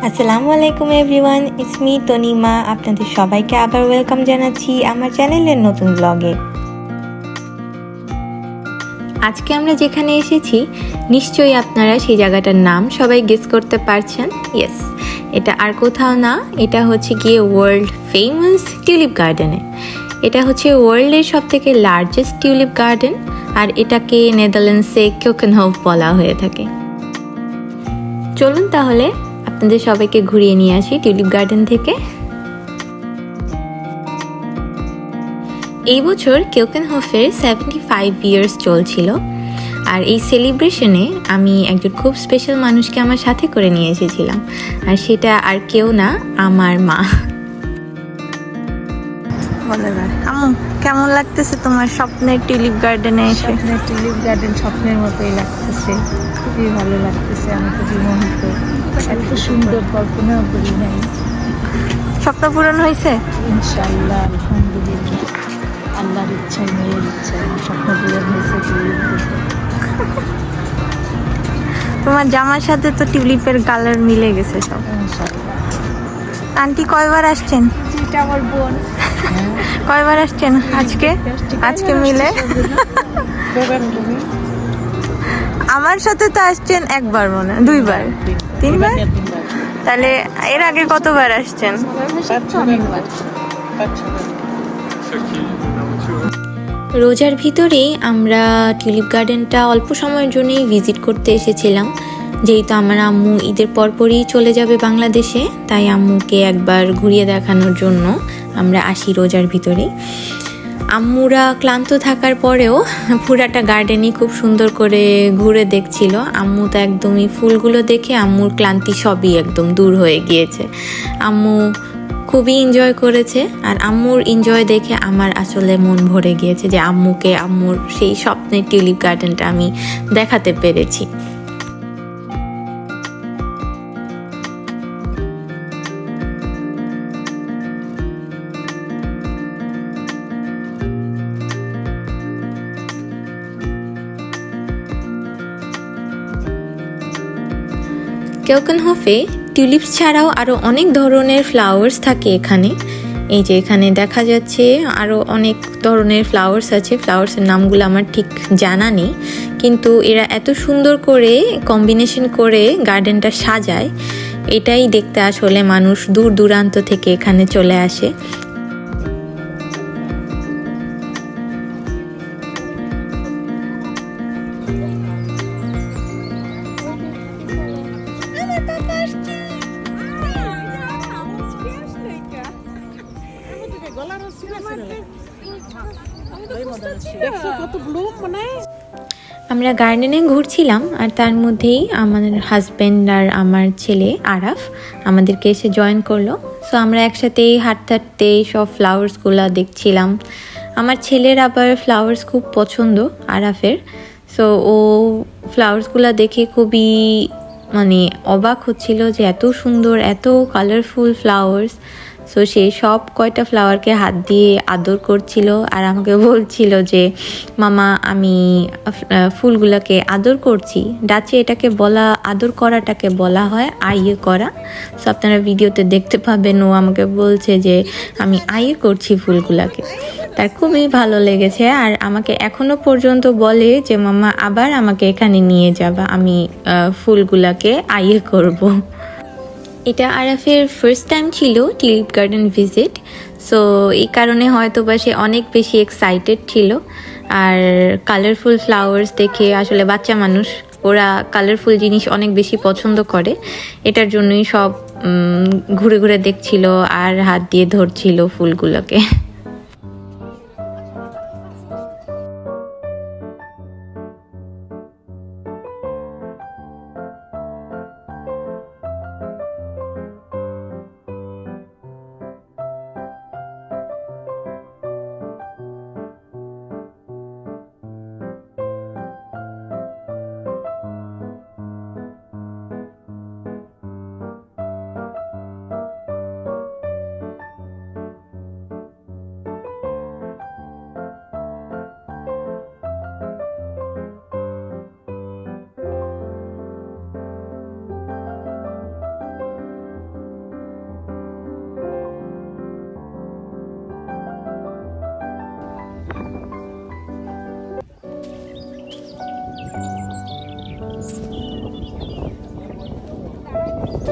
আসসালামু আলাইকুম everyone, it's me Tanima. আপনাদের সবাইকে আবার ওয়েলকাম জানাচ্ছি আমার চ্যানেলের নতুন ব্লগে। আজকে আমরা যেখানে এসেছি নিশ্চয়ই আপনারা সেই জায়গাটার নাম সবাই গেস করতে পারছেন। ইয়েস, এটা আর কোথাও না, এটা হচ্ছে গিয়ে ওয়ার্ল্ড ফেমাস টিউলিপ গার্ডেনে। এটা হচ্ছে ওয়ার্ল্ডের সবথেকে লার্জেস্ট টিউলিপ গার্ডেন, আর এটাকে নেদারল্যান্ডসে কিওকেনহোফ বলা হয়ে থাকে। চলুন তাহলে আপনাদের সবাইকে ঘুরিয়ে নিয়ে আসি টিউলিপ গার্ডেন থেকে। এই বছর কিওকেনহোফের 75 ইয়ার্স চলছিল, আর এই সেলিব্রেশনে আমি একজন খুব স্পেশাল মানুষকে আমার সাথে করে নিয়ে এসেছিলাম, আর সেটা আর কেউ না, আমার মা। আম্মু, কেমন লাগতেছে তোমার স্বপ্নের টিউলিপ গার্ডেনে এসে? স্বপ্নের টিউলিপ গার্ডেন স্বপ্নের মতোই লাগতেছে, খুবই ভালো লাগতেছে। আমি তো বিমোহিত, এত সুন্দর কল্পনাও করি নাই। স্বপ্ন পূরণ হয়েছে ইনশাআল্লাহ, আলহামদুলিল্লাহ, আল্লাহর ইচ্ছায়, মেয়ের ইচ্ছায় স্বপ্ন পূরণ হয়েছে টিউলিপ দেখে। তোমার জামার সাথে তো টিউলিপের কালার মিলে গেছে সব। ইনশাআল্লাহ। আন্টি কয়বার আসছেন? এটা আমার বোন। কয়বার আসছেন আজকে? আজকে মিলে আমার সাথে তো আসছেন একবার, মনে হয় দুইবার, তিনবার। তাহলে এর আগে কতবার আসছেন? রোজার ভিতরেই আমরা টিউলিপ গার্ডেনটা অল্প সময়ের জন্যই ভিজিট করতে এসেছিলাম। যেহেতু আমার আম্মু ঈদের পরপরই চলে যাবে বাংলাদেশে, তাই আম্মুকে একবার ঘুরিয়ে দেখানোর জন্য আমরা আসি রোজার ভিতরেই। আম্মুরা ক্লান্ত থাকার পরেও পুরাটা গার্ডেনই খুব সুন্দর করে ঘুরে দেখছিল। আম্মু তো একদমই ফুলগুলো দেখে আম্মুর ক্লান্তি সবই একদম দূর হয়ে গিয়েছে। আম্মু খুবই এনজয় করেছে, আর আম্মুর এনজয় দেখে আমার আসলে মন ভরে গিয়েছে যে আম্মুকে আম্মুর সেই স্বপ্নের টিউলিপ গার্ডেনটা আমি দেখাতে পেরেছি। কিওকেনহোফে টিউলিপস ছাড়াও আরও অনেক ধরনের ফ্লাওয়ার্স থাকে এখানে। এই যে এখানে দেখা যাচ্ছে আরও অনেক ধরনের ফ্লাওয়ার্স আছে। ফ্লাওয়ার্সের নামগুলো আমার ঠিক জানা নেই, কিন্তু এরা এত সুন্দর করে কম্বিনেশন করে গার্ডেনটা সাজায়, এটাই দেখতে আসলে মানুষ দূর দূরান্ত থেকে এখানে চলে আসে। আমরা গার্ডেনে ঘুরছিলাম, আর তার মধ্যেই আমার হাজব্যান্ড আর আমার ছেলে আরাফ আমাদেরকে এসে জয়েন করলো। সো আমরা একসাথেই হাঁটতে হাঁটতে সব ফ্লাওয়ার্সগুলো দেখছিলাম। আমার ছেলের আবার ফ্লাওয়ার্স খুব পছন্দ আরাফের। সো ও ফ্লাওয়ার্সগুলো দেখে খুবই অবাক হচ্ছিল যে এত সুন্দর, এত কালারফুল ফ্লাওয়ার্স। সো সে সব কয়টা ফ্লাওয়ারকে হাত দিয়ে আদর করছিল, আর আমাকে বলছিল যে মামা, আমি ফুলগুলোকে আদর করছি। ডাচে এটাকে আদর করাটাকে বলা হয় আইয়ে করা। সো আপনারা ভিডিওতে দেখতে পাবেন, ও আমাকে বলছে যে আমি আইয়ে করছি ফুলগুলোকে। তার খুবই ভালো লেগেছে, আর আমাকে এখনো পর্যন্ত বলে যে মামা আবার আমাকে এখানে নিয়ে যাবা, আমি ফুলগুলোকে আইয়ে করব। এটা আরাফের ফার্স্ট টাইম ছিল টিউলিপ গার্ডেন ভিজিট। সো এই কারণে হয়তো বা সে অনেক বেশি এক্সাইটেড ছিল। আর কালারফুল ফ্লাওয়ার্স দেখে আসলে বাচ্চা মানুষ, ওরা কালারফুল জিনিস অনেক বেশি পছন্দ করে। এটার জন্যই সব ঘুরে ঘুরে দেখছিল আর হাত দিয়ে ধরছিল ফুলগুলোকে। টিউলিপ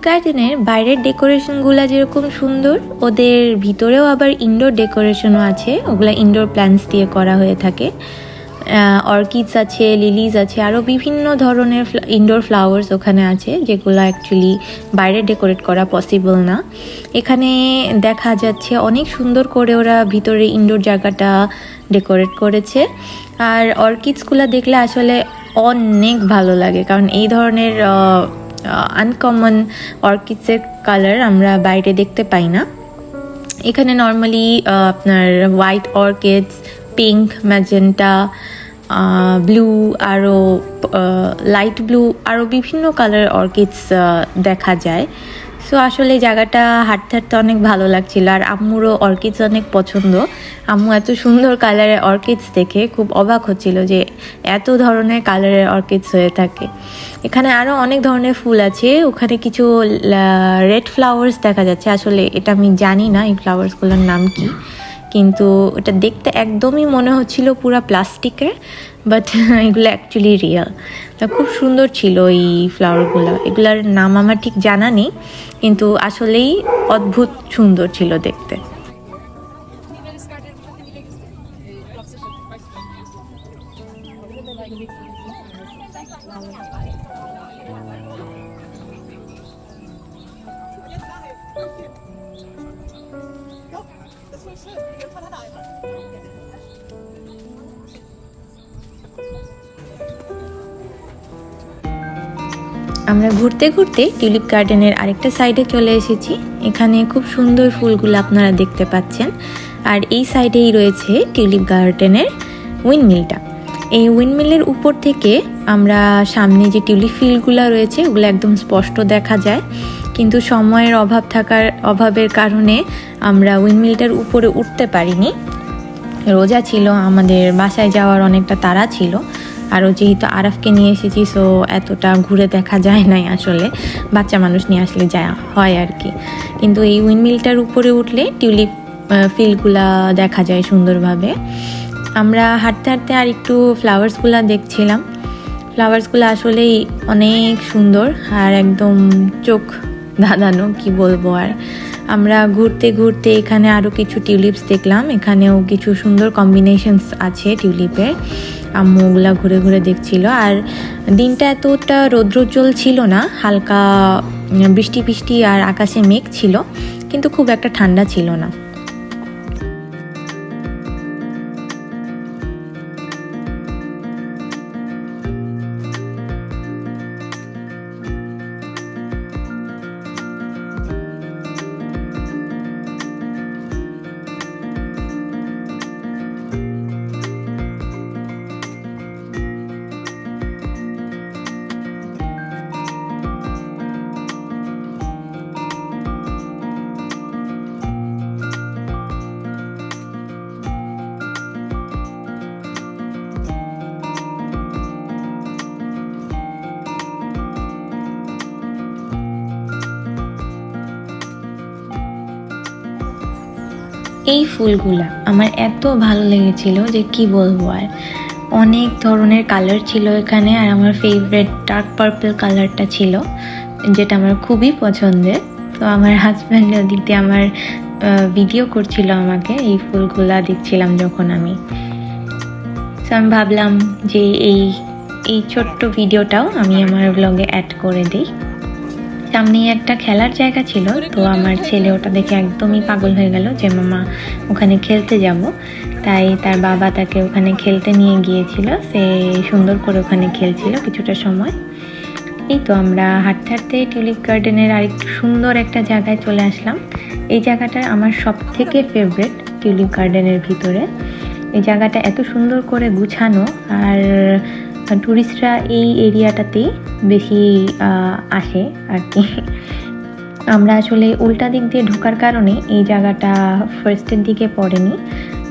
গার্ডেনের বাইরের ডেকোরেশনগুলো যেরকম সুন্দর, ওদের ভিতরেও আবার ইনডোর ডেকোরেশনও আছে। ওগুলো ইনডোর প্ল্যান্টস দিয়ে করা হয়ে থাকে। অর্কিডস আছে, লিলিজ আছে, আরও বিভিন্ন ধরনের ইনডোর ফ্লাওয়ার্স ওখানে আছে, যেগুলো অ্যাকচুয়ালি বাইরে ডেকোরেট করা পসিবল না। এখানে দেখা যাচ্ছে অনেক সুন্দর করে ওরা ভিতরে ইনডোর জায়গাটা ডেকোরেট করেছে। আর অর্কিডসগুলো দেখলে আসলে অনেক ভালো লাগে, কারণ এই ধরনের আনকমন অর্কিডসের কালার আমরা বাইরে দেখতে পাই না। এখানে নর্মালি আপনার white orchids, pink, magenta, blue, আরও লাইট ব্লু, আরও বিভিন্ন কালারের অর্কিডস দেখা যায়। সো আসলে জায়গাটা হাঁটতে হাঁটতে অনেক ভালো লাগছিল। আর আম্মুরও অর্কিডস অনেক পছন্দ। আম্মু এত সুন্দর কালারের অর্কিডস দেখে খুব অবাক হচ্ছিল যে এত ধরনের কালারের অর্কিডস হয়ে থাকে। এখানে আরও অনেক ধরনের ফুল আছে। ওখানে কিছু রেড ফ্লাওয়ার্স দেখা যাচ্ছে। আসলে এটা আমি জানি না এই ফ্লাওয়ার্সগুলোর নাম কি, কিন্তু এটা দেখতে একদমই মনে হচ্ছিল পুরো প্লাস্টিকের, বাট এগুলো অ্যাকচুয়ালি রিয়েল। খুব সুন্দর ছিল এই ফ্লাওয়ারগুলো। এগুলোর নাম আমার ঠিক জানা নেই, কিন্তু আসলেই অদ্ভুত সুন্দর ছিল দেখতে। আমরা ঘুরতে ঘুরতে টিউলিপ গার্ডেনের আরেকটা সাইডে চলে এসেছি। এখানে খুব সুন্দর ফুলগুলো আপনারা দেখতে পাচ্ছেন। আর এই সাইডেই রয়েছে টিউলিপ গার্ডেনের উইন্ডমিলটা। এই উইন্ডমিলের উপর থেকে আমরা সামনে যে টিউলিপ ফিল্ডগুলো রয়েছে ওগুলো একদম স্পষ্ট দেখা যায়, কিন্তু সময়ের অভাবের কারণে আমরা উইন্ডমিলটার উপরে উঠতে পারিনি। রোজা ছিল, আমাদের বাসায় যাওয়ার অনেকটা তাড়া ছিল। আরও যেহেতু আরাফকে নিয়ে এসেছি, সো এতটা ঘুরে দেখা যায় নাই। আসলে বাচ্চা মানুষ নিয়ে আসলে যায় হয় আর কি। কিন্তু এই উইন্ডমিলটার উপরে উঠলে টিউলিপ ফিল্ডগুলা দেখা যায় সুন্দরভাবে। আমরা হাঁটতে হাঁটতে আর একটু ফ্লাওয়ার্সগুলো দেখছিলাম। ফ্লাওয়ার্সগুলো আসলেই অনেক সুন্দর আর একদম চোখ ধাঁধানো, কি বলবো আর। আমরা ঘুরতে ঘুরতে এখানে আরও কিছু টিউলিপস দেখলাম। এখানেও কিছু সুন্দর কম্বিনেশনস আছে টিউলিপের। আম্মু ওগুলা ঘুরে ঘুরে দেখছিল। আর দিনটা এতটা রৌদ্রোজ্জ্বল ছিল না, হালকা বৃষ্টি বৃষ্টি আর আকাশে মেঘ ছিল, কিন্তু খুব একটা ঠান্ডা ছিল না। এই ফুলগুলা আমার এত ভালো লেগেছিল যে কি বলবো আর। অনেক ধরনের কালার ছিল এখানে, আর আমার ফেভারিট ডার্ক পার্পল কালারটা ছিল, যেটা আমার খুবই পছন্দের। তো আমার হাজব্যান্ড ওদিক দিয়ে আমার ভিডিও করছিল, আমাকে এই ফুলগুলা দেখছিলাম যখন আমি। তো আমি ভাবলাম যে এই ছোট্ট ভিডিওটাও আমি আমার ব্লগে অ্যাড করে দিই। সামনেই একটা খেলার জায়গা ছিল, তো আমার ছেলে ওটা দেখে একদমই পাগল হয়ে গেল যে মামা ওখানে খেলতে যাব। তাই তার বাবা তাকে ওখানে খেলতে নিয়ে গিয়েছিল। সে সুন্দর করে ওখানে খেলছিল কিছুটা সময়। এই তো আমরা হাঁটতে হাঁটতে টিউলিপ গার্ডেনের আরেকটু সুন্দর একটা জায়গায় চলে আসলাম। এই জায়গাটা আমার সব থেকে ফেভারিট টিউলিপ গার্ডেনের ভিতরে। এই জায়গাটা এত সুন্দর করে গুছানো, আর টুরিস্টরা এই এরিয়াটাতেই বেশি আসে আর কি। আমরা আসলে উল্টা দিক দিয়ে ঢোকার কারণে এই জায়গাটা ফার্স্টের দিকে পড়েনি,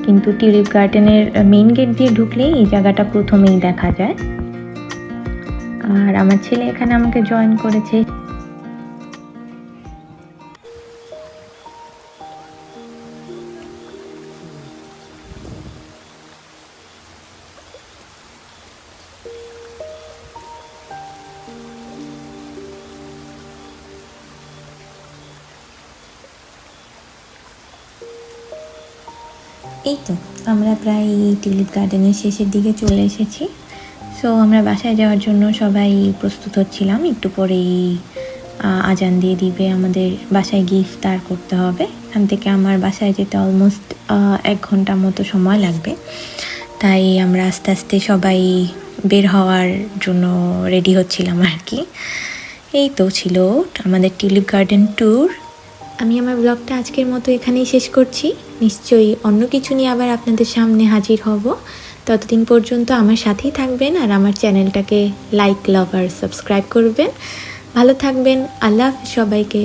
কিন্তু টিউলিপ গার্ডেনের মেইন গেট দিয়ে ঢুকলে এই জায়গাটা প্রথমেই দেখা যায়। আর আমার ছেলে এখানে আমাকে জয়েন করেছে। এই তো আমরা প্রায় টিউলিপ গার্ডেনের শেষের দিকে চলে এসেছি। সো আমরা বাসায় যাওয়ার জন্য সবাই প্রস্তুত হচ্ছিলাম। একটু পরেই আজান দিয়ে দিবে, আমাদের বাসায় গিয়ে ইফতার করতে হবে। এখান থেকে আমার বাসায় যেতে অলমোস্ট 1 ঘন্টা মতো সময় লাগবে। তাই আমরা আস্তে আস্তে সবাই বের হওয়ার জন্য রেডি হচ্ছিলাম আর কি। এই তো ছিল আমাদের টিউলিপ গার্ডেন ট্যুর। আমি আমার ব্লগটা আজকের মতো এখানেই শেষ করছি। নিশ্চয়ই অন্য কিছু নিয়ে আবার আপনাদের সামনে হাজির হব। ততদিন পর্যন্ত আমার সাথেই থাকবেন আর আমার চ্যানেলটাকে লাইক, লাভ আর সাবস্ক্রাইব করবেন। ভালো থাকবেন। আল্লাহ হাফেজ সবাইকে।